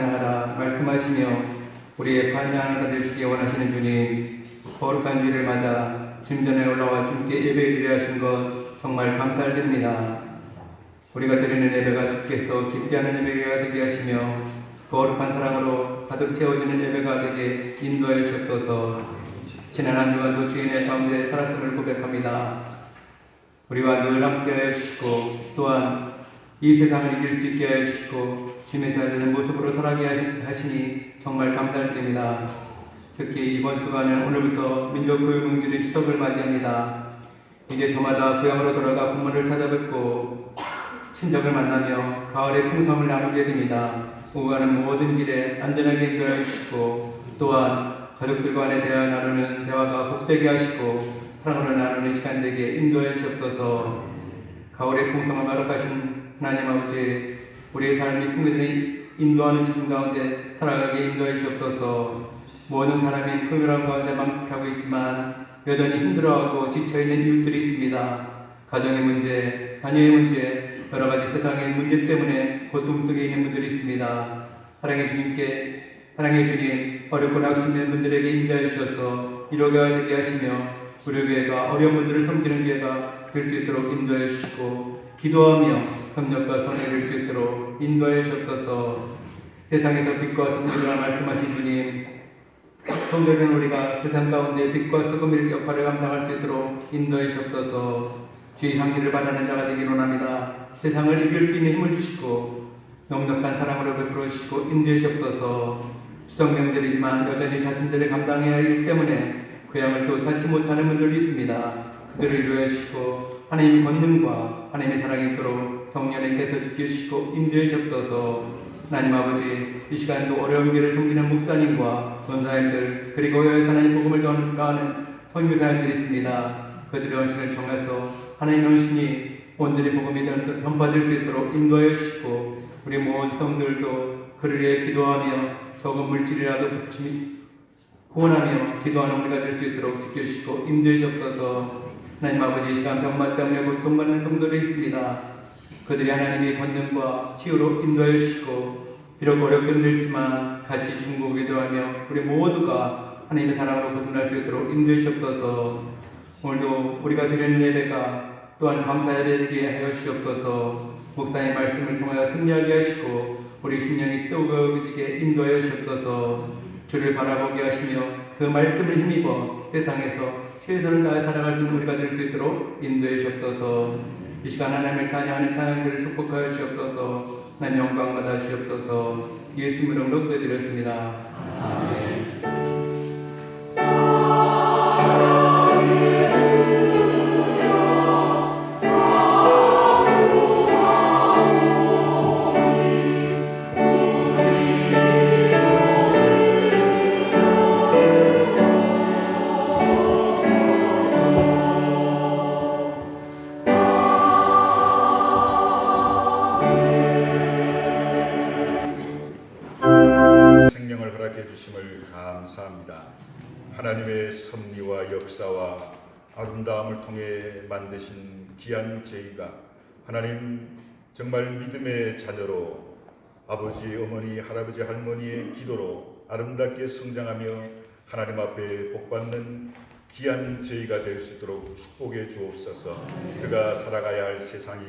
찬양하라 말씀하시며 우리의 찬양을 받으시기 원하시는 주님, 거룩한 주일을 맞아 주님 전에 올라와 주님께 예배드려 하신 것 정말 감사드립니다. 우리가 드리는 예배가 주께서 깊이 하는 예배가 되게 하시며 거룩한 사랑으로 가득 채워지는 예배가 되게 인도하여 주옵소서. 지난 한 주간도 주인의 가운데 살았음을 고백합니다. 우리와 늘 함께 해주시고 또한 이 세상을 이길 수 있게 해주시고 주님의 자녀된 모습으로 살아가게 하시니 정말 감사드립니다. 특히 이번 주간은 오늘부터 민족교육명절인 추석을 맞이합니다. 이제 저마다 고향으로 돌아가 부모를 찾아뵙고 친척을 만나며 가을의 풍성을 나누게 됩니다. 오고 가는 모든 길에 안전하게 인도해 주시고 또한 가족들 간의 대화 나누는 대화가 복되게 하시고 사랑으로 나누는 시간 되게 인도해 주옵소서. 가을의 풍성을 허락하신 하나님 아버지, 우리의 삶이 풍요들이 인도하는 중 가운데 살아가게 인도해 주옵소서. 모든 사람이 풍요로운 가운데 만끽하고 있지만 여전히 힘들어하고 지쳐있는 이웃들이 있습니다. 가정의 문제, 자녀의 문제, 여러가지 세상의 문제 때문에 고통 속에 있는 분들이 있습니다. 사랑의 주님, 어렵고 낙심된 분들에게 인자해 주셔서 위로가 되게 하시며 우리 교회가 어려운 분들을 섬기는 교회가 될 수 있도록 인도해 주시고 기도하며 협력과 선회를 줄 수 있도록 인도해 주옵소서. 세상에서 빛과 소금이라 말씀하신 주님, 성도된 우리가 세상 가운데 빛과 소금의 역할을 감당할 수 있도록 인도해 주옵소서. 주의 향기를 바라는 자가 되기를 원합니다. 세상을 이길 수 있는 힘을 주시고 넉넉한 사랑으로 베풀어 주시고 인도해 주옵소서. 추석 명절이지만 여전히 자신들의 감당해야 할 일 때문에 고향을 또 찾지 못하는 분들이 있습니다. 그들을 위로해 주시고 하나님의 권능과 하나님의 사랑이 있도록 성령님께서 지켜주시고 인도해 주옵소서. 하나님 아버지, 이 시간도 어려운 길을 섬기는 목사님과 전사님들 그리고 하나님 복음을 전가하는 선교사님들이 있습니다. 그들의 헌신을 통해서 하나님의 헌신이 온전히 복음이 전파될 수 있도록 인도해 주시고 우리 모든 성들도 그를 위해 기도하며 적은 물질이라도 후원하며 기도하는 우리가 될 수 있도록 지켜주시고 인도해 주옵소서. 하나님 아버지, 이 시간 병마 때문에 고통받는 성도들이 있습니다. 그들이 하나님의 권능과 치유로 인도해 주시고 비록 어렵게 힘들지만 같이 중보 기도하며 우리 모두가 하나님의 사랑으로 거듭날 수 있도록 인도해 주옵소서. 오늘도 우리가 드리는 예배가 또한 감사 예배 되게 하여 주옵소서. 목사의 말씀을 통하여 승리하게 하시고 우리 심령이 뜨거워지게 인도하여 주옵소서. 주를 바라보게 하시며 그 말씀을 힘입어 세상에서 최선을 다해 살아갈 수 있는 우리가 될 수 있도록 인도해 주옵소서. 이 시간 하나님을 찬양하는 찬양들을 축복하여 주옵소서. 하나님 영광 받아 주옵소서. 예수 이름으로 기도드렸습니다. 아멘. 하나님의 섭리와 역사와 아름다움을 통해 만드신 귀한 저희가 하나님 정말 믿음의 자녀로 아버지, 어머니, 할아버지, 할머니의 기도로 아름답게 성장하며 하나님 앞에 복받는 귀한 저희가 될 수 있도록 축복해 주옵소서. 그가 살아가야 할 세상이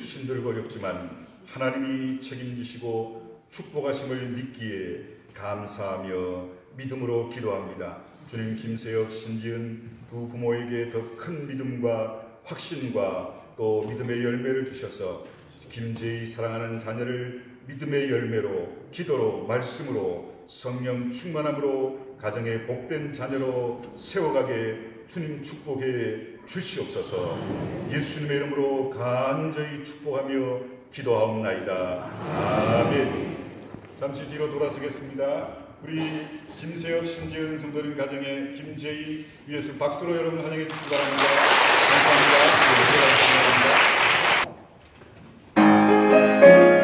힘들고 어렵지만 하나님이 책임지시고 축복하심을 믿기에 감사하며 믿음으로 기도합니다. 주님, 김세혁, 신지은 두 부모에게 더 큰 믿음과 확신과 또 믿음의 열매를 주셔서 김제희 사랑하는 자녀를 믿음의 열매로, 기도로, 말씀으로, 성령 충만함으로 가정의 복된 자녀로 세워가게 주님 축복해 주시옵소서. 예수님의 이름으로 간절히 축복하며 기도하옵나이다. 아멘. 잠시 뒤로 돌아서겠습니다. 우리 김세혁, 신지은 성도님 가정의 김제희 위에서 박수로 여러분 환영해 주시기 바랍니다. 감사합니다. 내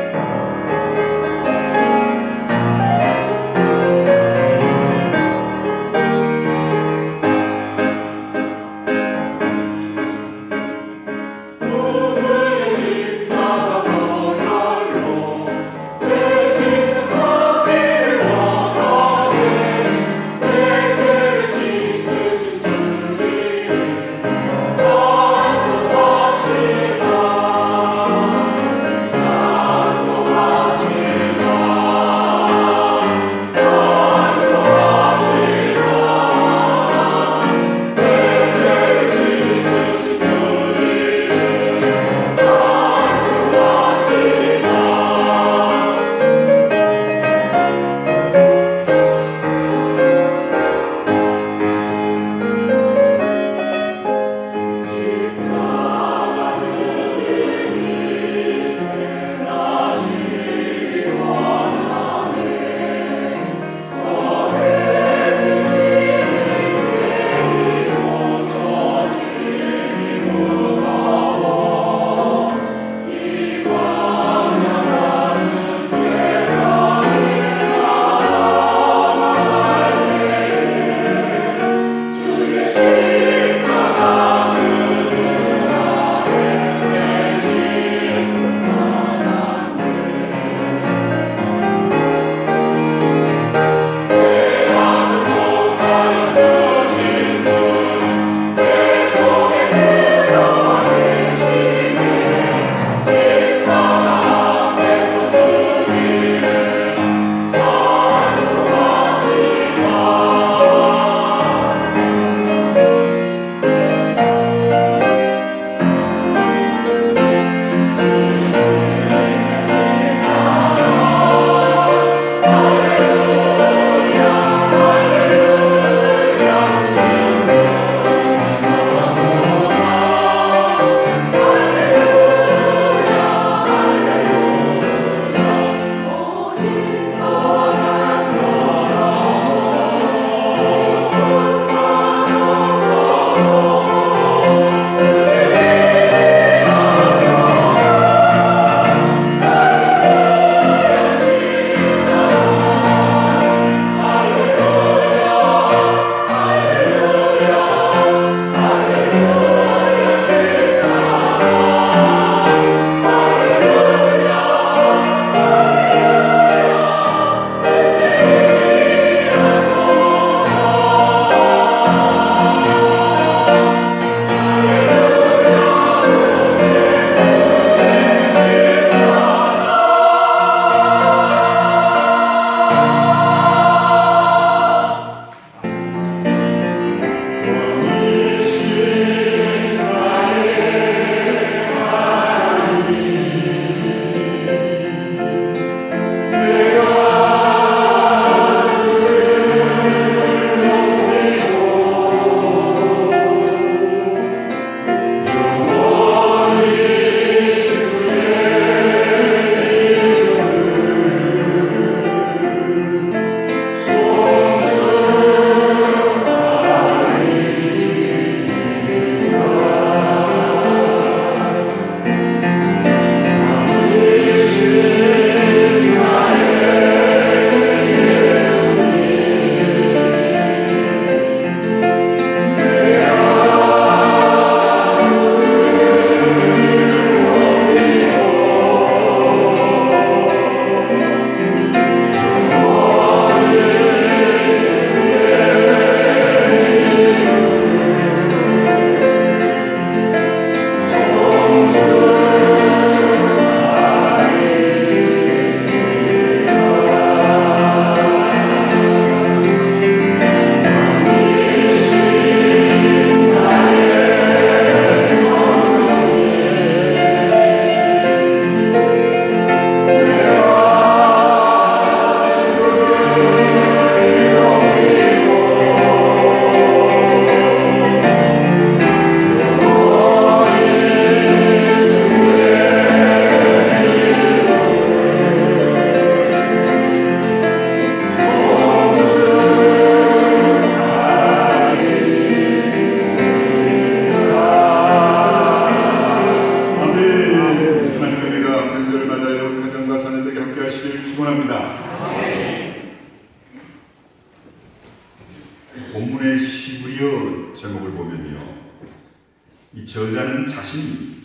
저자는 자신이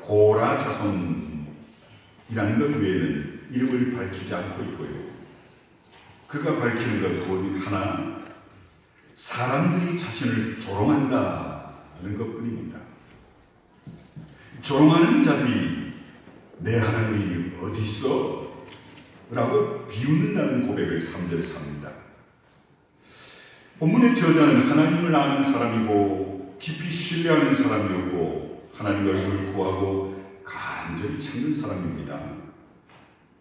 고라 자손이라는 것 외에는 이름을 밝히지 않고 있고요. 그가 밝히는 것 오직 하나, 사람들이 자신을 조롱한다는 것뿐입니다. 조롱하는 자들이 내 하나님이 어디 있어? 라고 비웃는다는 고백을 3절에서 합니다. 본문의 저자는 하나님을 아는 사람이고 깊이 신뢰하는 사람이었고 하나님의 얼굴을 구하고 간절히 찾는 사람입니다.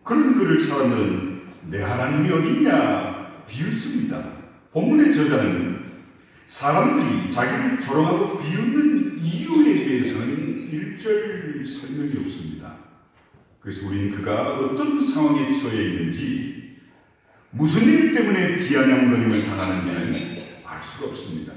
그런 그를 사람들은 내 하나님이 어디냐 비웃습니다. 본문의 저자는 사람들이 자기를 조롱하고 비웃는 이유에 대해서는 일절 설명이 없습니다. 그래서 우리는 그가 어떤 상황에 처해 있는지, 무슨 일 때문에 비아냥거림을 당하는지는 알 수가 없습니다.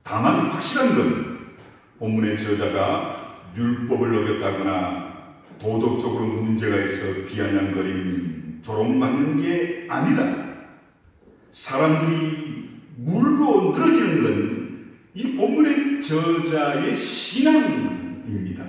다만 확실한 건 본문의 저자가 율법을 어겼다거나 도덕적으로 문제가 있어 비아냥거림, 조롱받는 게 아니라 사람들이 물고 늘어지는 건 이 본문의 저자의 신앙입니다.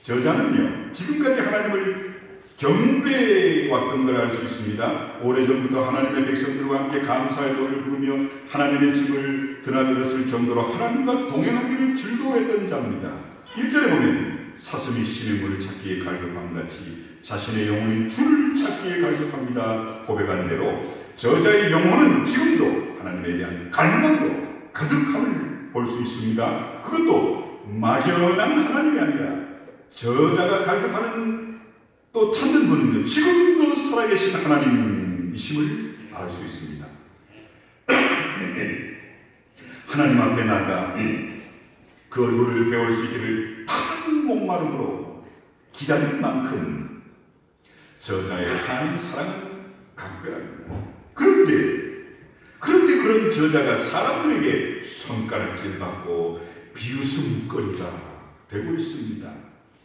저자는요, 지금까지 하나님을 경배해왔던 걸 알 수 있습니다. 오래전부터 하나님의 백성들과 함께 감사의 노래를 부르며 하나님의 집을 드나들었을 정도로 하나님과 동행하기를 즐거워했던 자입니다. 1절에 보면 사슴이 신의 물을 찾기에 갈급함같이 자신의 영혼이 주를 찾기에 갈급합니다. 고백한 대로 저자의 영혼은 지금도 하나님에 대한 갈망으로 가득함을 볼 수 있습니다. 그것도 막연한 하나님이 아니라 저자가 갈급하는 또 찾는 분은요, 지금도 살아계신 하나님이심을 알 수 있습니다. 하나님 앞에 나가 그 얼굴을 배울 수 있기를 큰 목마름으로 기다린 만큼 저자의 하나님 사랑은 각별합니다. 그런데 그런 저자가 사람들에게 손가락질 받고 비웃음거리가 되고 있습니다.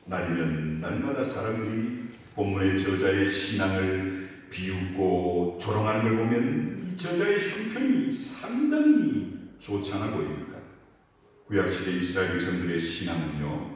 날이면 날마다 사람들이 본문의 저자의 신앙을 비웃고 조롱하는 걸 보면 이 저자의 형편이 상당히 좋지 않아 보입니다. 구약시대 이스라엘 백성들의 신앙은요,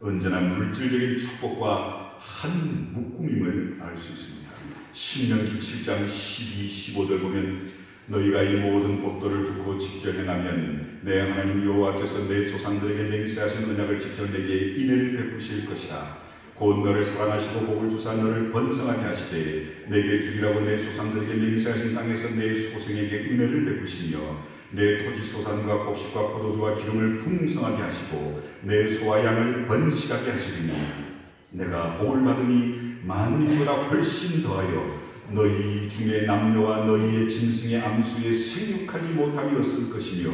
언제나 물질적인 축복과 한 묶음임을 알 수 있습니다. 신명기 7장 12, 15절 보면 너희가 이 모든 법도를 듣고 지켜 행하면 내 하나님 여호와께서 내 조상들에게 맹세하신 언약을 지켜 내게 인을 베푸실 것이라. 곧 너를 사랑하시고 복을 주사 너를 번성하게 하시되 내게 주기라고 내 조상들에게 맹세하신 땅에서 내 소생에게 은혜를 베푸시며 내 토지 소산과 곡식과 포도주와 기름을 풍성하게 하시고 내 소와 양을 번식하게 하시리니 내가 복을 받으니 만민보다 훨씬 더하여 너희 중에 남녀와 너희의 짐승의 암수에 생육하지 못함이 없을 것이며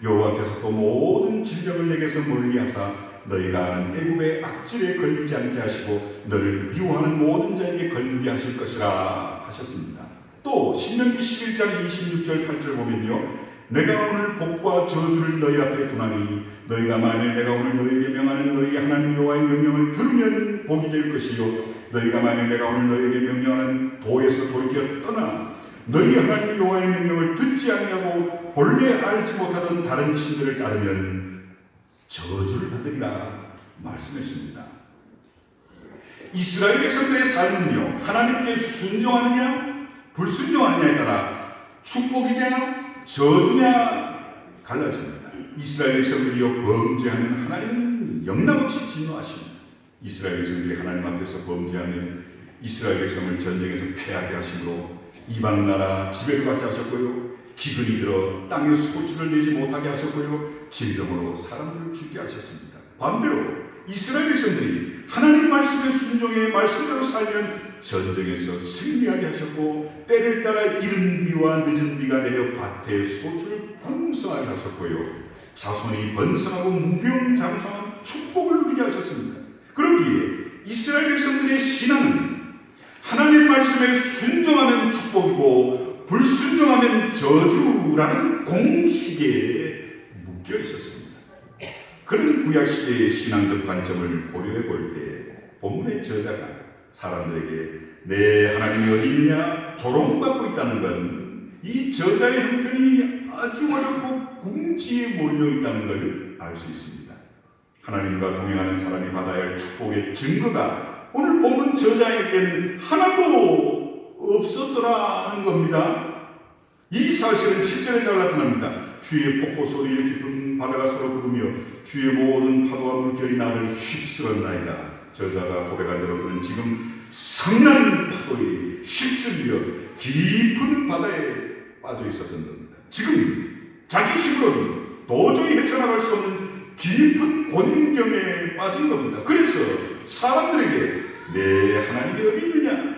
여호와께서 또 모든 질병을 내게서 멀리하사 너희가 아는 애굽의 악질에 걸리지 않게 하시고 너를 미워하는 모든 자에게 걸리게 하실 것이라 하셨습니다. 또 신명기 11장 26절 8절 보면요, 내가 오늘 복과 저주를 너희 앞에 두나니 너희가 만일 내가 오늘 너희에게 명하는 너희 하나님 여호와의 명령을 들으면 복이 될 것이요 너희가 만일 내가 오늘 너희에게 명령하는 도에서 돌이켜 떠나 너희 하나님 여호와의 명령을 듣지 아니하고 본래 알지 못하던 다른 신들을 따르면 저주를 받으리라 말씀했습니다. 이스라엘 백성들의 삶은요, 하나님께 순종하느냐 불순종하느냐에 따라 축복이냐 저주냐 갈라집니다. 이스라엘 백성들이요 범죄하면 하나님은 영락없이 진노하십니다. 이스라엘 백성들이 하나님 앞에서 범죄하면 이스라엘 백성을 전쟁에서 패하게 하심으로 이방 나라 지배를 받게 하셨고요, 기근이 들어 땅에 소출을 내지 못하게 하셨고요, 질병으로 사람들을 죽게 하셨습니다. 반대로 이스라엘 백성들이 하나님 말씀에 순종해 말씀대로 살면 전쟁에서 승리하게 하셨고 때를 따라 이른 비와 늦은 비가 내려 밭에 소출을 풍성하게 하셨고요, 자손이 번성하고 무병장수한 축복을 누리게 하셨습니다. 그러기에 이스라엘 백성들의 신앙은 하나님 말씀에 순종하면 축복이고 불순종하면 저주라는 공식에 묶여 있었습니다. 그런 구약시대의 신앙적 관점을 고려해 볼 때 본문의 저자가 사람들에게 내 하나님이 어디 있느냐 조롱받고 있다는 건 이 저자의 형편이 아주 어렵고 궁지에 몰려 있다는 걸 알 수 있습니다. 하나님과 동행하는 사람이 받아야 할 축복의 증거가 오늘 본문 저자에게는 하나도 없었더라는 겁니다. 이 사실은 7절에 잘 나타납니다. 주의 폭포 소리에 깊은 바다가 서로 부르며 주의 모든 파도와 물결이 나를 휩쓸었나이다. 저자가 고백한 대로 그는 지금 성난 파도에 휩쓸려 깊은 바다에 빠져 있었던 겁니다. 지금 자기 힘으로는 도저히 헤쳐나갈 수 없는 깊은 곤경에 빠진 겁니다. 그래서 사람들에게 내 하나님이 어디 있느냐?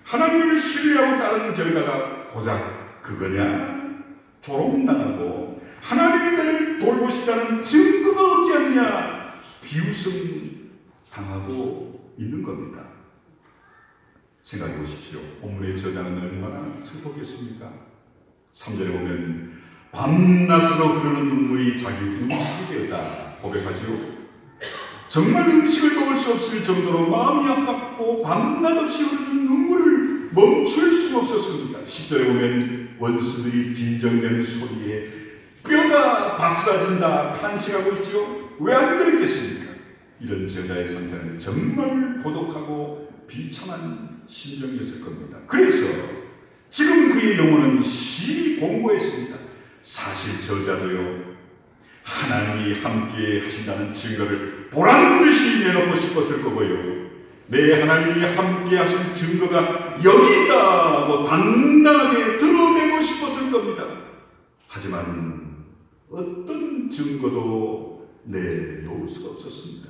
하나님을 신뢰하고 따르는 결과가 고작 그거냐? 조롱당하고 하나님이 너를 돌보시다는 증거가 없지 않냐? 비웃음 당하고 있는 겁니다. 생각해 보십시오. 본문의 저자는 얼마나 슬펐겠습니까? 3절에 보면 밤낮으로 흐르는 눈물이 자기 음식이 되었다 고백하지요. 정말 음식을 먹을 수 없을 정도로 마음이 아팠고 밤낮 없이 흐르는 눈물을 멈출 수 없었습니다. 10절에 보면 원수들이 빈정대는 소리에 뼈가 바스라진다 탄식하고 있죠. 왜 안 그랬겠습니까? 이런 저자의 상태는 정말 고독하고 비참한 심정이었을 겁니다. 그래서 지금 그의 영혼은 심히 공고했습니다. 사실 저자도요, 하나님이 함께 하신다는 증거를 보란듯이 내놓고 싶었을 거고요. 내 하나님이 함께 하신 증거가 여기 있다고 단단하게 드러내고 싶었을 겁니다. 하지만 어떤 증거도 내놓을 수가 없었습니다.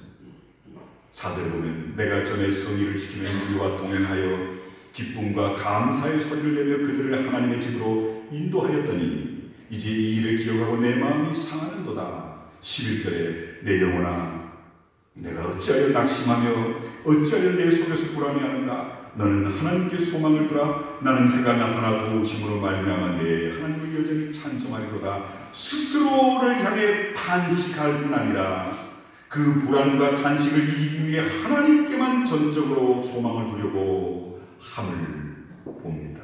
4절에 보면 내가 전에 성의를 지키며 우리와 동행하여 기쁨과 감사의 소리를 내며 그들을 하나님의 집으로 인도하였더니 이제 이 일을 기억하고 내 마음이 상하는도다. 11절에 내 영혼아 내가 어찌하여 낙심하며 어찌하여 내 속에서 불안해하는가? 너는 하나님께 소망을 두라. 나는 그가 나타나 도우심으로 말미암아 내 하나님을 여전히 찬송하리로다. 스스로를 향해 탄식할 뿐 아니라 그 불안과 탄식을 이기기 위해 하나님께만 전적으로 소망을 두려고 함을 봅니다.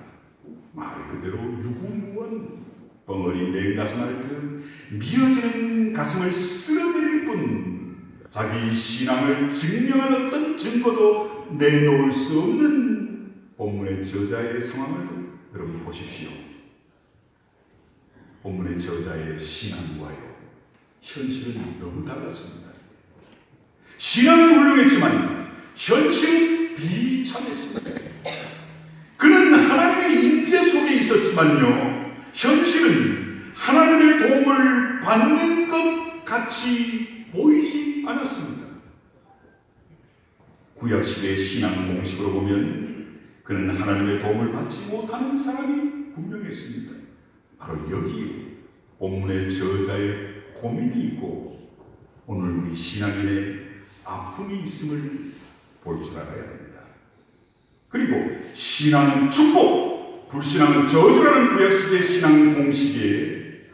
말 그대로 유구무원 벙어리 냉가슴 듯 미어지는 가슴을 쓸어내릴 뿐 자기 신앙을 증명할 어떤 증거도 내놓을 수 없는 본문의 저자의 상황을 여러분 보십시오. 본문의 저자의 신앙과요 현실은 너무 달랐습니다. 신앙은 훌륭했지만 현실은 비참했습니다. 그는 하나님의 인재 속에 있었지만요, 현실은 하나님의 도움을 받는 것 같이 보이지 않았습니다. 구약시대의 신앙 공식으로 보면 그는 하나님의 도움을 받지 못하는 사람이 분명했습니다. 바로 여기에 본문의 저자의 고민이 있고 오늘 우리 신앙인의 아픔이 있음을 볼 줄 알아야 합니다. 그리고 신앙은 축복, 불신앙은 저주라는 구약시대의 신앙 공식에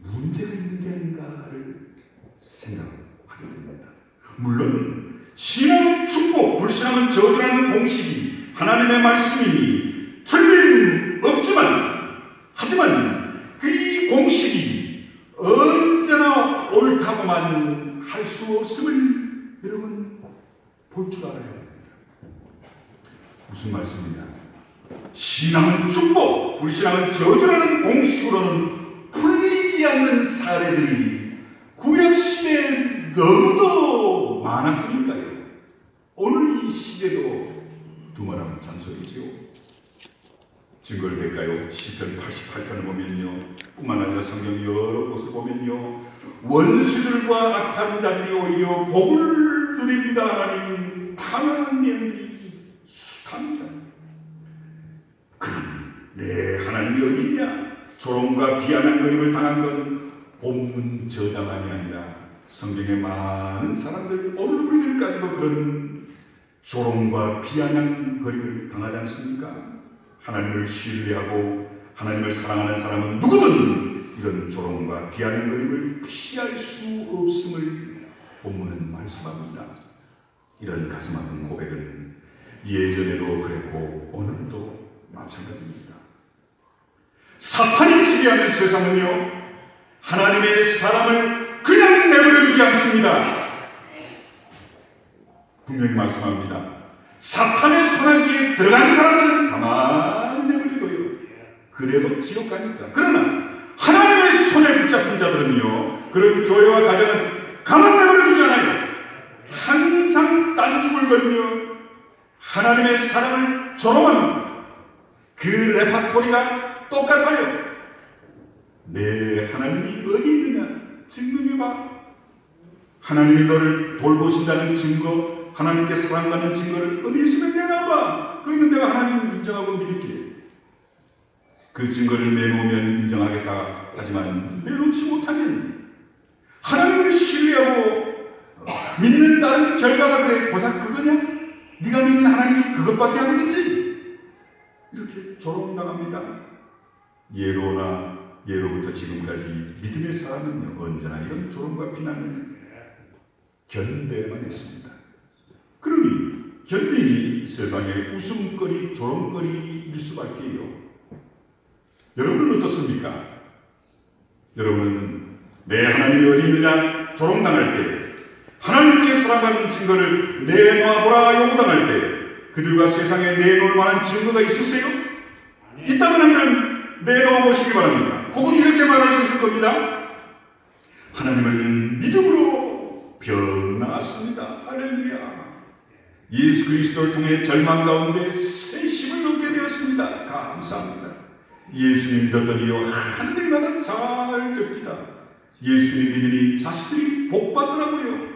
문제가 있는 게 아닌가를 생각하게 됩니다. 물론 신앙은 축복, 불신앙은 저주라는 공식이 하나님의 말씀이니 틀림없지만 하지만 그 공식이 언제나 옳다고만 할 수 없음을 여러분 볼 줄 알아야 합니다. 무슨 말씀이냐? 신앙은 축복, 불신앙은 저주라는 공식으로는 풀리지 않는 사례들이 구약시대에 너무도 많았으니까요. 오늘 이 시대도 두말하면 잔소리지요. 증거를 댈까요? 시편 88편을 보면요, 뿐만 아니라 성경 여러 곳을 보면요, 원수들과 악한 자들이 오히려 복을 누립니다. 하나님 탄원한 내용이 숱합니다. 그러니 내 하나님이 어디 있냐? 조롱과 비아냥거림을 당한 건 본문 저자만이 아니라 성경의 많은 사람들, 오늘 우리들까지도 그런 조롱과 비아냥거림을 당하지 않습니까? 하나님을 신뢰하고 하나님을 사랑하는 사람은 누구든 이런 조롱과 비아냥거림을 피할 수 없음을 본문은 말씀합니다. 이런 가슴 아픈 고백은 예전에도 그랬고 오늘도 마찬가지입니다. 사탄이 지배하는 세상은요, 하나님의 사람을 그냥 내버려두지 않습니다. 분명히 말씀합니다. 사탄의 소나기에 들어간 사람들은 가만히 내버려둬요. 그래도 지옥 가니까. 그러나 하나님의 손에 붙잡힌 자들은요, 그런 교회와 가정은 가만 내버려두지 않아요. 항상 딴죽을 걸며 하나님의 사랑을 조롱합니다. 그 레파토리가 똑같아요. 내 하나님이 어디 있느냐 증명해봐. 하나님이 너를 돌보신다는 증거, 하나님께 사랑받는 증거를 어디 있으면 내놔봐. 그러면 내가 하나님을 인정하고 믿을게. 그 증거를 내놓으면 인정하겠다 하지만 내놓지 못하면 하나님을 신뢰하고 믿는 다른 결과가 그래 고작 그거냐? 네가 믿는 하나님이 그것밖에 안 되지? 이렇게 조롱당합니다. 예로부터 지금까지 믿음의 사람은요, 언제나 이런 조롱과 비난을 견뎌야만 했습니다. 그러니 견디니 세상의 웃음거리, 조롱거리일 수밖에요. 여러분은 어떻습니까? 여러분은 내 하나님이 어디 있느냐 조롱당할 때, 하나님께 사랑받는 증거를 내놔보라 요구당할 때 그들과 세상에 내놓을 만한 증거가 있으세요? 있다면 한번 내놓아보시기 바랍니다. 혹은 이렇게 말할 수 있을 겁니다. 하나님을 믿음으로 변화했습니다. 할렐루야. 예수 그리스도를 통해 절망 가운데 새 힘을 얻게 되었습니다. 감사합니다. 예수님 믿었더니요, 하늘나라 잘 됩니다. 예수님 믿으니 자식들이 복받더라고요.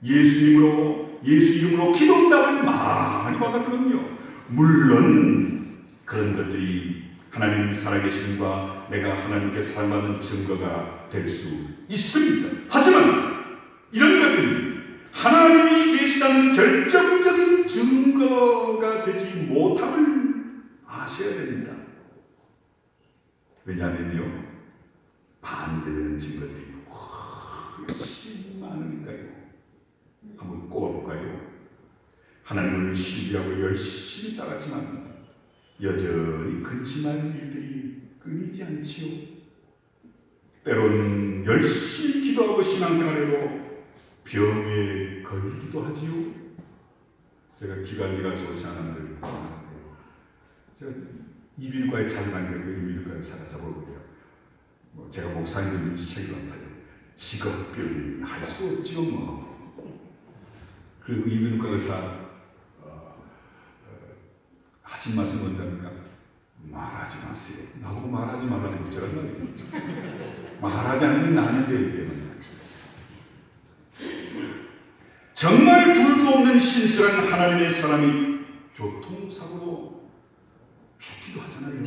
예수 이름으로 기도답을 많이 받았거든요. 물론 그런 것들이 하나님 살아계심과 내가 하나님께 사랑받는 증거가 될 수 있습니다. 하지만 이런 것들이 하나님이 계시다는 결정적인 증거가 되지 못함을 아셔야 됩니다. 왜냐하면요, 반대되는 증거들이 훨씬 많으니까요. 한번 꼽아볼까요? 하나님을 신뢰하고 열심히 따랐지만 여전히 근심할 일들이 끊이지 않지요. 때론 열심히 기도하고 신앙생활해도 병에 걸리기도 하지요. 제가 기관지가 좋지 않은 걸 생각해요. 제가 이비인후과에 자주 다니는데 이비인후과에 찾아보고요. 제가 목사님들 책을 같아요. 직업병이 할 수 없지요 뭐. 그 이비인후과 의사 하신 말씀 뭔지합니까? 말하지 마세요. 나보고 말하지 말라는 거 제가 말이에요. 말하지 않으면 나는데 이게 정말 둘도 없는 신실한 하나님의 사람이 교통사고로 죽기도 하잖아요.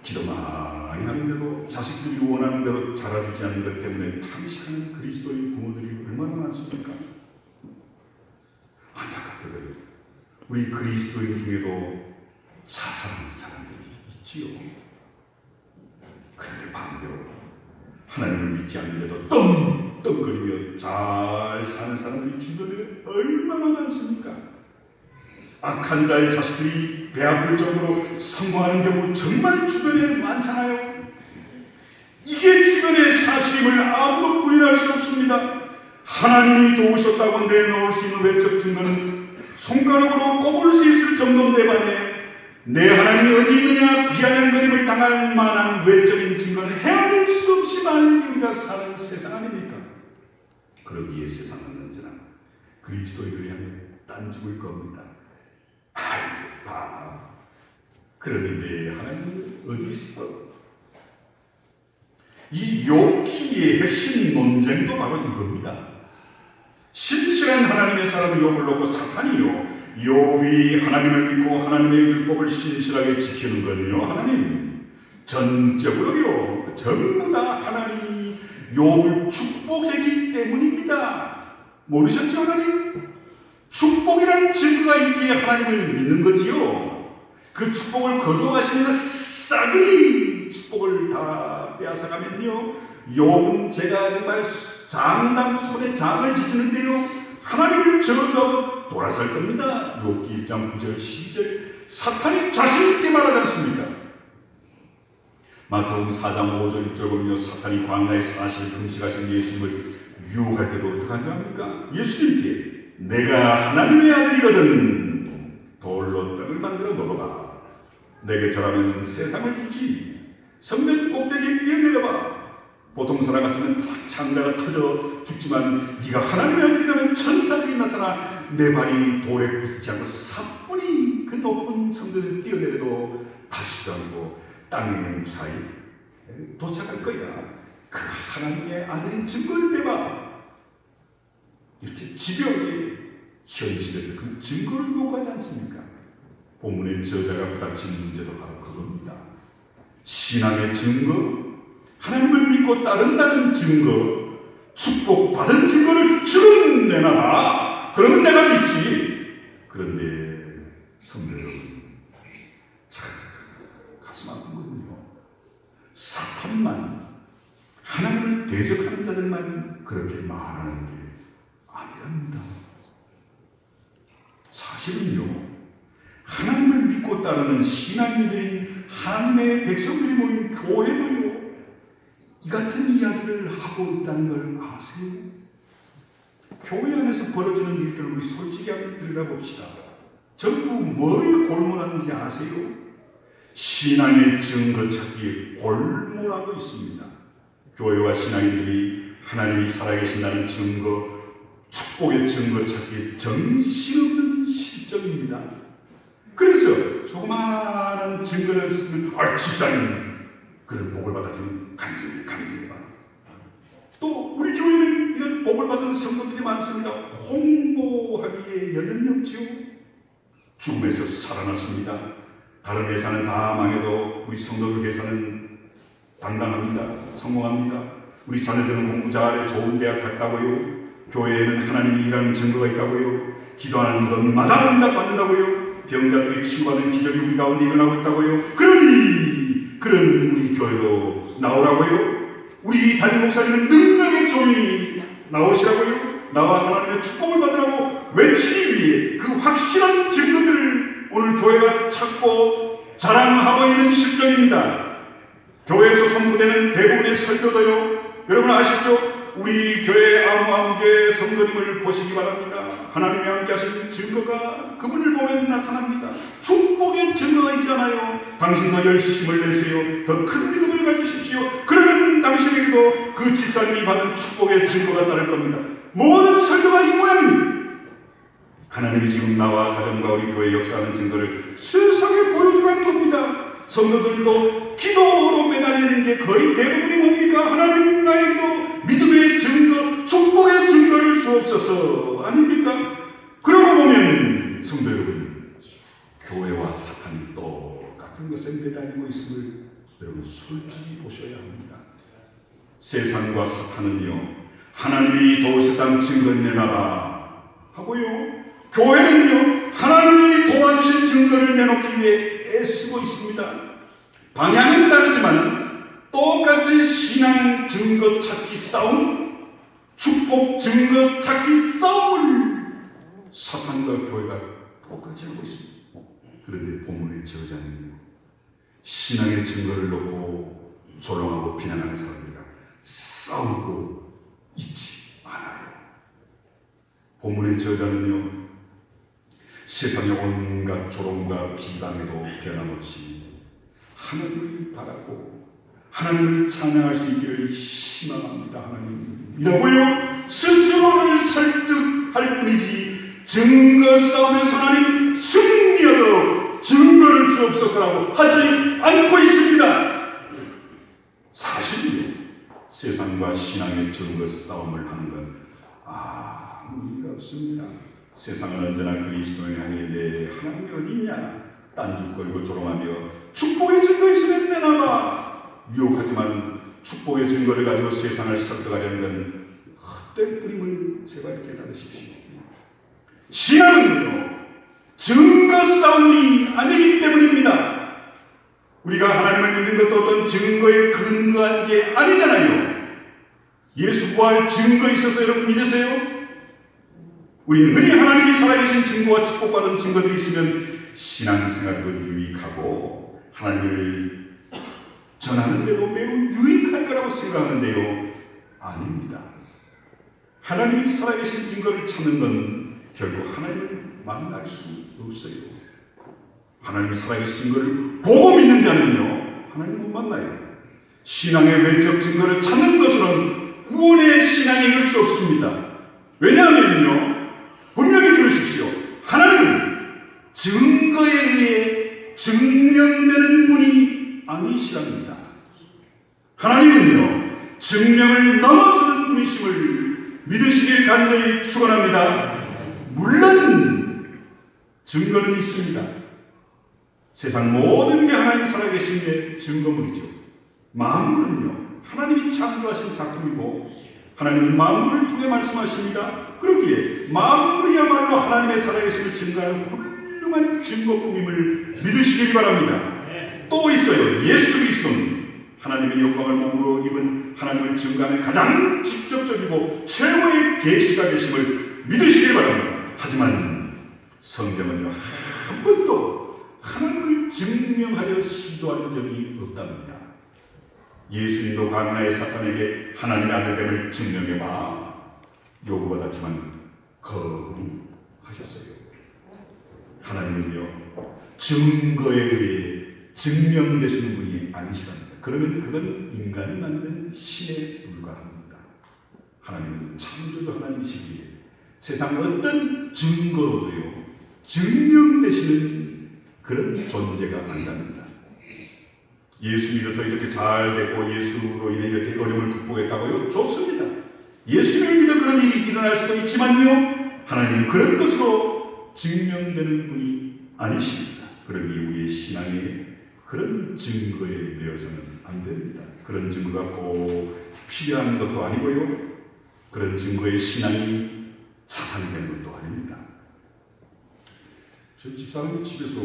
기도 많이 하는데도 자식들이 원하는 대로 자라주지 않는 것 때문에 탄식하는 그리스도의 부모들이 얼마나 많습니까? 안타깝게도요, 우리 그리스도인 중에도 자살하는 사람들이 있지요. 그런데 반대로 하나님을 믿지 않는데도 떵떵거리며 잘 사는 사람들이 주변에 얼마나 많습니까? 악한 자의 자식들이 배 아플 정도로 성공하는 경우 정말 주변에 많잖아요. 이게 주변의 사실임을 아무도 부인할 수 없습니다. 하나님이 도우셨다고 내놓을 수 있는 외적 증거는 손가락으로 꼽을 수 있을 정도인데 반해 내 하나님이 어디 있느냐 비아냥거림을 당할 만한 외적인 증거는 헤아릴 수 없이 많은 우리가 사는 세상 아닙니까? 그러기에 세상은 언제나 그리스도인들을 향해 딴죽을 겁니다. 봐. 그러니 내 하나님은 어디 있어? 이 욥기의 핵심 논쟁도 바로 이겁니다. 신실한 하나님의 사람 욥을 놓고 사탄이요, 욥이 하나님을 믿고 하나님의 율법을 신실하게 지키는 건요, 하나님 전적으로요, 전부 다 하나님이 욥을 축복했기 때문입니다. 모르셨죠, 하나님? 축복이라는 증거가 있기에 하나님을 믿는 거지요. 그 축복을 거두어가시면서 싸그리 축복을 다 빼앗아가면요, 욥은 제가 정말 장담 손에 장을 지키는데요, 하나님을 저주하고 돌아설 겁니다. 욥기 1장 9절 12절 사탄이 자신있게 말하지 않습니까? 마태복음 4장 5절 6절 보면요, 사탄이 광야에서 사실 금식하신 예수님을 유혹할 때도 어떻게 한다합니까? 예수님께 내가 하나님의 아들이거든 돌로 떡을 만들어 먹어봐. 내게 절하면 세상을 주지. 성전 꼭대기에 뛰어내려봐. 보통 사람 같으면 창자가 터져 죽지만 네가 하나님의 아들이라면 천사들이 나타나 내 발이 돌에 붙지 않고 사뿐히 그 높은 성전에 뛰어내려도 다시도 않고 땅에 무사히 도착할 거야. 그 하나님의 아들인 증거를 대봐. 이렇게 집요하게 현실에서 그 증거를 요구하지 않습니까? 본문의 저자가 부닥친 문제도 바로 그겁니다. 신앙의 증거, 하나님을 믿고 따른다는 증거, 축복받은 증거를 주는 내놔라. 그러면 내가 믿지. 그런데 성도 여러분, 참 가슴 아픈거든요. 사탄만, 하나님을 대적하는 자들만 그렇게 말하는 게 아니랍니다. 사실은요, 하나님을 믿고 따르는 신앙인들인 하나님의 백성들이 모인 교회도요, 이 같은 이야기를 하고 있다는 걸 아세요? 교회 안에서 벌어지는 일들을 우리 솔직히 한번 들여다봅시다. 전부 뭐에 골몰하는지 아세요? 신앙의 증거 찾기에 골몰하고 있습니다. 교회와 신앙인들이 하나님이 살아계신다는 증거, 축복의 증거 찾기에 정신없는 실정입니다. 그래서 조그마한 증거를 쓰면 집사님 그런 복을 받아서는 간증해봐. 또 우리 교회는 이런 복을 받은 성도들이 많습니다. 홍보하기에 여념이 없지요. 죽음에서 살아났습니다. 다른 회사는 다 망해도 우리 성도들 회사는 당당합니다. 성공합니다. 우리 자녀들은 공부 잘해 좋은 대학 갔다고요. 교회에는 하나님이 일하는 증거가 있다고요. 기도하는 것마다 응답받는다고요. 병자들이 치유하는 기적이 우리 가운데 일어나고 있다고요. 그러니 그런 우리 교회로 나오라고요. 우리 담임 목사님은 능력의 조명이 나오시라고요. 나와 하나님의 축복을 받으라고 외치기 위해 그 확실한 증거들을 오늘 교회가 찾고 자랑하고 있는 실정입니다. 교회에서 선포되는 대부분의 설교도요, 여러분 아시죠? 우리 교회 아무개 성도님을 보시기 바랍니다. 하나님이 함께 하신 증거가 그분을 보면 나타납니다. 축복의 증거가 있잖아요. 당신도 열심을 내세요. 더 큰 믿음을 가지십시오. 그러면 당신에게도 그 집사님이 받은 축복의 증거가 따를 겁니다. 모든 설교가 이 모양입니다. 하나님이 지금 나와 가정과 우리 교회 역사하는 증거를 세상에 보여주라는 겁니다. 성도들도 기도로 매달리는 게 거의 대부분이 뭡니까? 하나님 나에게도 믿음의 증거, 축복의 증거를 주옵소서 아닙니까? 그러고 보면 성도 여러분, 교회와 사탄이 똑같은 것에 매달리고 있음을 여러분 솔직히 보셔야 합니다. 세상과 사탄은요, 하나님이 도우셨다는 증거를 내놔라 하고요, 교회는요, 하나님이 도와주신 증거를 내놓기 위해 애쓰고 있습니다. 방향은 다르지만 똑같이 신앙 증거 찾기 싸움, 축복 증거 찾기 싸움을 사탄과 교회가 똑같이 하고 있습니다. 그런데 본문의 저자는요, 신앙의 증거를 놓고 조롱하고 비난하는 사람들과 싸우고 있지 않아요. 본문의 저자는요, 세상의 온갖 조롱과 비방에도 변함없이 하나님을 바라고 하나님을 찬양할 수 있기를 희망합니다. 하나님이라고요, 스스로를 설득할 뿐이지 증거 싸움에서 하나님 승리하도록 증거를 주옵소서라고 하지 않고 있습니다. 사실은요, 세상과 신앙의 증거 싸움을 하는 건 아무 의미가 없습니다. 세상은 언제나 그리스도를 향해 내 하나님이 어디냐 딴죽 걸고 조롱하며 축복의 증거 있으면 내놔봐 유혹하지만 축복의 증거를 가지고 세상을 설득하려는 건 헛된 뿌림을 제발 깨달으십시오. 신앙은요, 증거 싸움이 아니기 때문입니다. 우리가 하나님을 믿는 것도 어떤 증거에 근거한 게 아니잖아요. 예수 부활 증거 있어서 여러분 믿으세요? 우리는 흔히 하나님이 살아계신 증거와 축복받은 증거들이 있으면 신앙생활도 유익하고 하나님을 전하는 데도 매우 유익할 거라고 생각하는데요, 아닙니다. 하나님이 살아계신 증거를 찾는 건 결국 하나님을 만날 수 없어요. 하나님이 살아계신 증거를 보고 믿는 자는요, 하나님 못 만나요. 신앙의 외적 증거를 찾는 것으로는 구원의 신앙이 이룰 수 없습니다. 왜냐하면요, 분명히 들으십시오. 하나님은 증거에 의해 증명되는 분이 아니시랍니다. 하나님은요, 증명을 넘어서는 분이심을 믿으시길 간절히 축원합니다. 물론 증거는 있습니다. 세상 모든 게 하나님 살아계심의 증거물이죠. 만물은요, 하나님이 창조하신 작품이고 하나님은 만물을 통해 말씀하십니다. 그렇기에 만물이야말로 하나님의 살아계심을 증거하는 훌륭한 증거품임을 믿으시길 바랍니다. 또 있어요. 예수 그리스도는 하나님의 영광을 몸으로 입은 하나님을 증거하는 가장 직접적이고 최고의 계시가 되심을 믿으시길 바랍니다. 하지만 성경은요, 한 번도 하나님을 증명하려 시도한 적이 없답니다. 예수님도 광야의 사탄에게 하나님의 아들됨을 증명해봐 요구받았지만 거부하셨어요. 하나님은요, 증거에 의해 증명되시는 분이 아니시랍니다. 그러면 그건 인간이 만든 신에 불과합니다. 하나님은 창조주 하나님이시기에 세상 어떤 증거로도요, 증명되시는 그런 존재가 아니랍니다. 예수 믿어서 이렇게 잘 됐고 예수로 인해 이렇게 어려움을 극복했다고요? 좋습니다. 예수를 믿어 그런 일이 일어날 수도 있지만요, 하나님은 그런 것으로 증명되는 분이 아니십니다. 그러기에 우리의 신앙에 그런 증거에 매여서는 안 됩니다. 그런 증거가 꼭 필요한 것도 아니고요, 그런 증거의 신앙이 자산이 되는 것도 아닙니다. 저 집사람이 집에서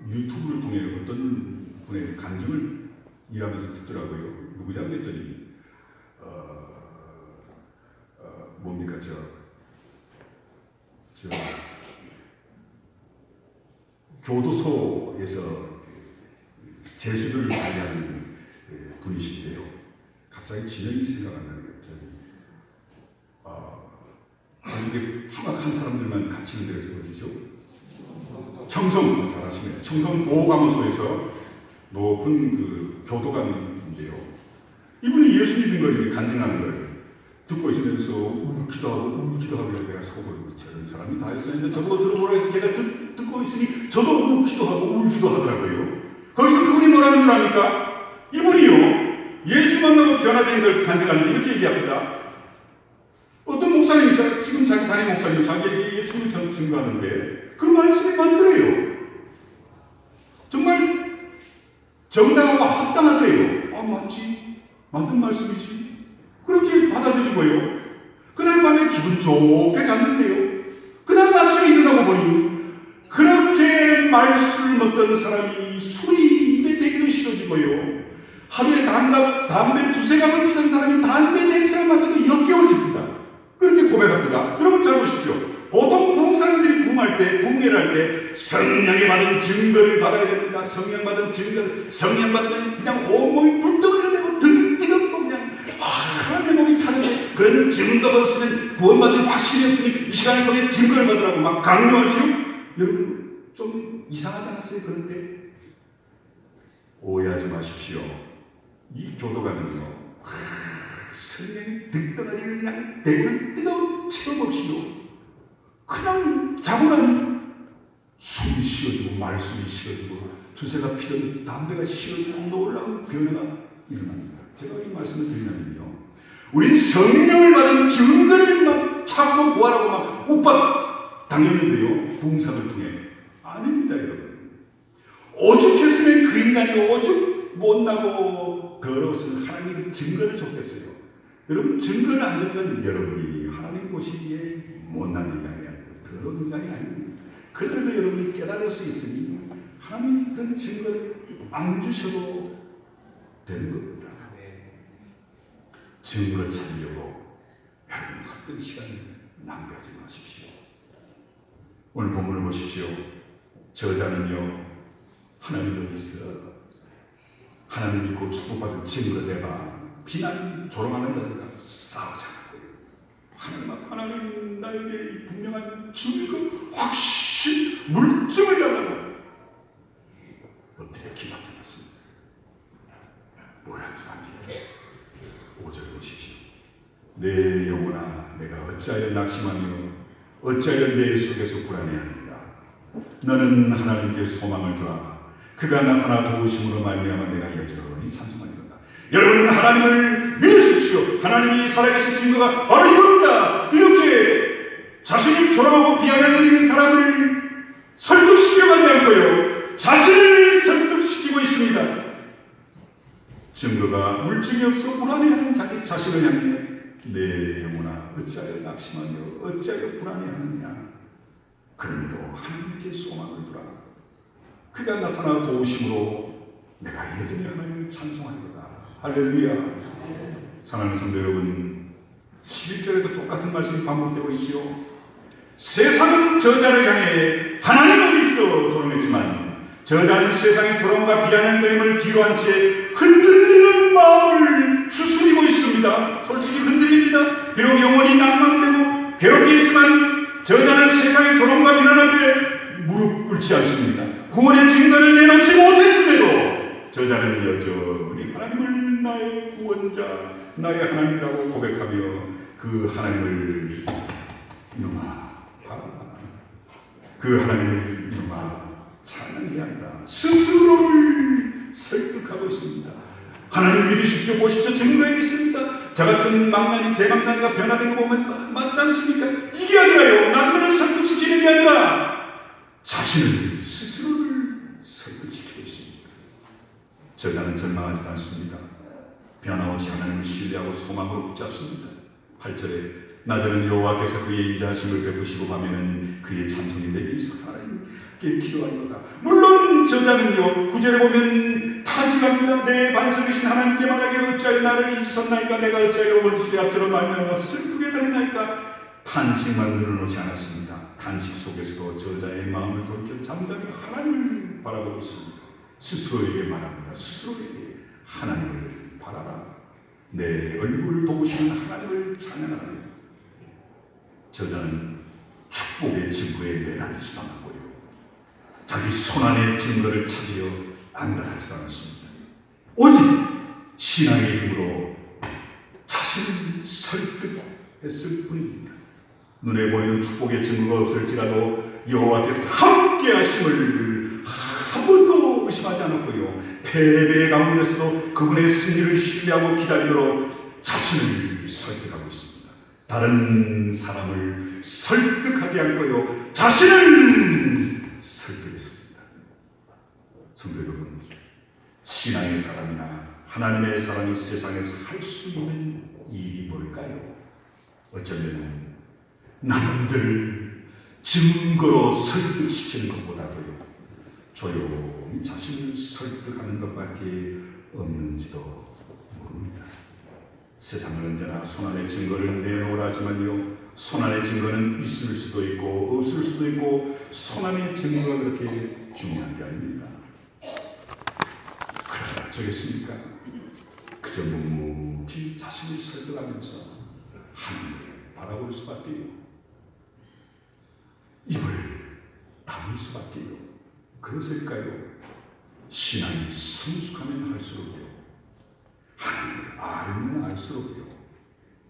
유튜브를 통해 어떤 분의 간증을 일하면서 듣더라고요. 누구냐 그랬더니 뭡니까 저 교도소에서 재수들을 관리하는 분이신데요. 갑자기 지명이 생각 안 나네요. 이게 추악한 사람들만 갇히는 데가 어디죠? 청성, 잘하시네요. 청성 보호감호소에서 높은 그 교도관인데요. 이분이 예수 믿는 걸 이제 간증하는 걸 듣고 있으면서 울기도 하고 내가 속으로 저런 사람이 다 했었는데 저보고 들어보라 해서 제가 듣고 있으니 저도 울기도 하고 울기도 하더라고요. 거기서 그분이 뭐라는 줄 압니까? 이분이요, 예수 만나고 변화된 걸 간증하는데 이렇게 얘기합니다. 어떤 목사님이 지금 자기 담임 목사님이 자기에게 예수를 증거하는데 그 말씀이 맞더래요. 정말 정당하고 합당하더래요. 맞지? 맞는 말씀이지. 그렇게 받아들이고요. 그날 밤에 기분 좋게 잤는데요, 그날 아침에 일어나고 보니 그렇게 말술을 먹던 사람이 술이 입에 대기도 싫어지고요, 하루에 담배 두세 갑을 피던 사람이 담배 냄새가 맡아도 역겨워집니다. 그렇게 고백합니다. 여러분 잘 보십시오. 보통 부흥사람들이 부흥회를 할 때 성령에 받은 증거를 받아야 됩니다. 성령 받은 증거, 성령 받으면 그냥 온몸이 불떡 흘러내고 등 뜨겁고 그냥 하나님의 몸이 타는데, 그런 증거가 없으면 구원받을 확신이 없으니 이 시간을 통해 증거를 받으라고 막 강요하죠. 여러분 좀 이상하지 않았어요? 그런데 오해하지 마십시오. 이 교도관은요, 성령이 득덩어리를 그냥 대는 뜨거운 체험 없이요, 그냥 자고 나니 숨이 쉬어지고 말씀이 쉬어지고 두세가 피던 담배가 쉬어지고 놀라운 변화가 일어납니다. 제가 이 말씀을 드리냐면요, 우린 성령을 받은 증거를 막 찾고 구하라고 막 욱박 당했는데요, 부흥사를 통해 아닙니다. 여러분, 오죽했으면 그 인간이 오죽 못나고 더러웠으면 하나님이 그 증거를 줬겠어요. 여러분, 증거를 안 주는 건 여러분이 하나님 보시기에 못난 인간이 아니고 더러운 인간이 아닙니다. 그래도 여러분이 깨달을 수 있으니 하나님 그런 증거를 안 주셔도 되는 겁니다. 증거 찾으려고 여러분 헛된 시간을 낭비하지 마십시오. 오늘 본문을 보십시오. 저자는요, 하나님 어디 있어? 하나님 믿고 축복받은 증거 대봐. 비난, 조롱하는 자들과 싸우지 않고요. 하나님 나에게 분명한 증거, 확신, 물증을 달라고 엎드려 기도하셨습니다. 뭐라는 줄 압니까? 5절에 보십시오. 내 영혼아, 내가 어찌하여 낙심하며 어찌하여 내 속에서 불안해하는가? 너는 하나님께 소망을 두라. 그가 나타나 도우심으로 말미암아 내가 여전히 찬송하리로다. 여러분, 하나님을 믿으십시오. 하나님이 살아계신 증거가 바로 이겁니다. 이렇게 자신을 조롱하고 비아냥거리는 사람을 설득시켜가지 않고요, 자신을 설득시키고 있습니다. 증거가 물증이 없어 불안해하는 자기 자신을 향해 내 영혼아 어찌하여 낙심하며 어찌하여 불안해하느냐. 그러므로 하나님께 소망을 두라. 그가 나타나 도우심으로 내가 여전히 하나님을 찬송하리로다. 할렐루야. 사랑하는 성도 여러분, 11절에도 똑같은 말씀이 반복되고 있지요. 세상은 저자를 향해 하나님 어디 있어 조롱했지만 저자는 세상의 조롱과 비아냥거림을 뒤로한 채 흔들리는 마음을 추스리고 있습니다. 솔직히 흔들립니다. 비록 영혼이 낭망되고 괴롭게 했지만 저자는 세상의 조롱과 비난 앞에 무릎 꿇지 않습니다. 구원의 증거를 내놓지 못했음에도 저자는 여전히 하나님을 나의 구원자, 나의 하나님이라고 고백하며 그 하나님을 이놈아 바라봐, 그 하나님을 이놈아 찬양해야 한다. 스스로를 설득하고 있습니다. 하나님 믿으십시오. 보십시오. 증거에 있습니다. 저 같은 망나니, 대망나니가 변화된 거 보면 맞지 않습니까? 이게 아니라요, 남들을 설득시키는 게 아니라 자신을, 스스로를 설득시키고 있습니다. 저자는 절망하지 않습니다. 변함없이 하나님을 신뢰하고 소망으로 붙잡습니다. 8절에 낮에는 여호와께서 그의 인자하심을 베푸시고 밤에는 그의 찬송이 내게 있어 하나님께 기도하리로다. 물론 저자는요, 9절에 보면 탄식합니다. 내 반석이신 하나님께 말하기를 어찌하여 나를 잊으셨나이까? 내가 어찌하여 원수의 앞처럼 말미암아 슬프게 다니나이까? 탄식만 늘어놓지 않았습니다. 탄식 속에서도 저자의 마음을 돌려 잠잠히 하나님을 바라보고 있습니다. 스스로에게 말합니다. 스스로에게 하나님을 바라라. 내 얼굴을 도우시는 하나님을 찬양하라. 저자는 축복의 증거에 매달리지도 않았고요, 자기 손안의 증거를 찾으려 안달하지도 않았습니다. 오직 신앙의 힘으로 자신을 설득했을 뿐입니다. 눈에 보이는 축복의 증거가 없을지라도 여호와께서 함께 하심을 한 번도 의심하지 않았고요, 패배 가운데서도 그분의 승리를 신뢰하고 기다리도록 자신을 설득하고 있습니다. 다른 사람을 설득하지 않고요, 자신을 설득했습니다. 성도 여러분, 신앙의 사람이나 하나님의 사람이 세상에서 할 수 있는 일이 뭘까요? 어쩌면 남들을 증거로 설득시키는 것보다도요, 조용히 자신을 설득하는 것밖에 없는지도 모릅니다. 세상은 언제나 손안의 증거를 내놓으라지만요, 손안의 증거는 있을 수도 있고 없을 수도 있고 손안의 증거가 그렇게 중요한 게 아닙니다. 그러나 어쩌겠습니까? 그저 묵묵히 자신을 설득하면서 하나님을 바라볼 수밖에요, 입을 다물 수밖에요. 그것일까요? 신앙이 성숙하면 할수록요, 하나님을 알면 알수록요,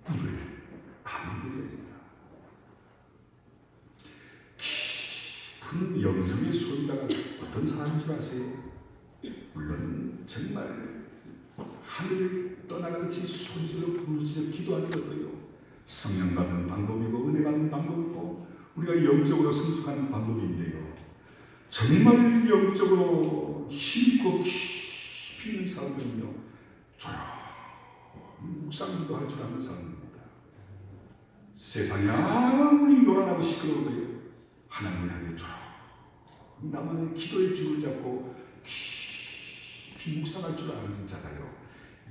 입을 다물게 됩니다. 깊은 영성의 소유자가 어떤 사람인 줄 아세요? 물론 정말 하늘을 떠나가듯이 소리질러 부르짖어 기도하는 것도요, 성령 받는 방법이고 은혜 받는 방법이고 우리가 영적으로 성숙하는 방법인데요, 정말 영적으로 힘있고 깊이 있는 사람들은요, 조용히 묵상기도 할 줄 아는 사람입니다. 세상이 아무리 요란하고 시끄러워도요, 하나님을 향해 조용히 나만의 기도의 줄을 잡고 깊이 묵상할 줄 아는 자가요,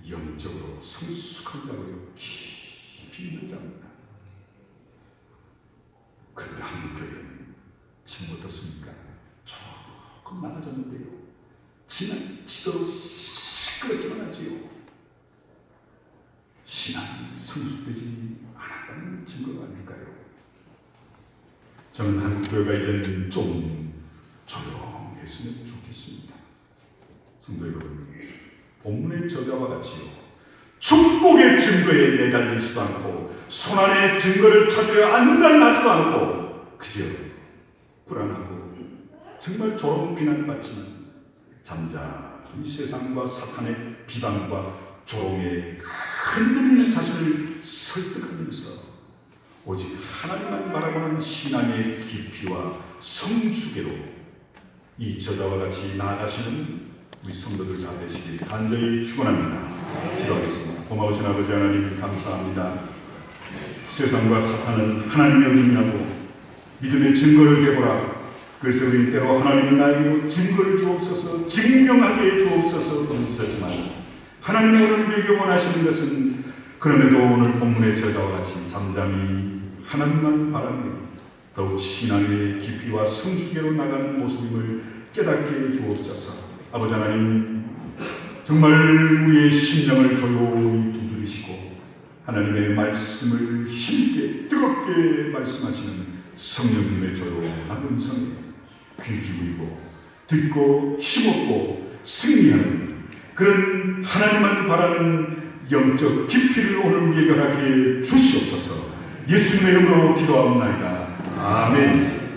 영적으로 성숙한 자고요, 깊이 있는 자입니다. 그런데 한국 교회는 지금 어떻습니까? 조금 나아졌는데요, 지나치도록 시끄럽기만 하지요. 신앙이 성숙되지 않았다는 증거가 저는 한국교회가 이제는 좀 조용했으면 좋겠습니다. 성도 여러분, 본문의 저자와 같이요, 축복의 증거에 매달리지도 않고 손안의 증거를 찾으려 안달나지도 않고 그저 불안하고 정말 조롱 비난받지만 잠잠히 세상과 사탄의 비방과 조롱에 흔들리는 자신을 설득하면서 오직 하나님만 바라보는 신앙의 깊이와 성숙애로 이 저자와 같이 나아가시는 우리 성도들 다 되시길 간절히 축원합니다. 기도하겠습니다. 고마우신 아버지 하나님 감사합니다. 세상과 사탄은 하나님의 어둠이라고 믿음의 증거를 대보라. 그래서 우리 때로 하나님 나에게로 증거를 주옵소서, 증명하게 주옵소서 던지셨지만 하나님의 오늘 되게 원하시는 것은 그럼에도 오늘 본문의 저자와 같이 잠잠히 하나님만 바라며 더욱 신앙의 깊이와 성숙애로 나가는 모습임을 깨닫게 해 주옵소서. 아버지 하나님, 정말 우리의 심령을 조용히 두드리시고 하나님의 말씀을 힘있게 뜨겁게 말씀하시는 성령님의 조용한 음성에 귀 기울이고 듣고 힘없고 승리하는 그런 하나님만 바라는 영적 깊이를 오늘 우리에게 허락해 주시옵소서. 예수님의 이름으로 기도하옵나이다. 아멘.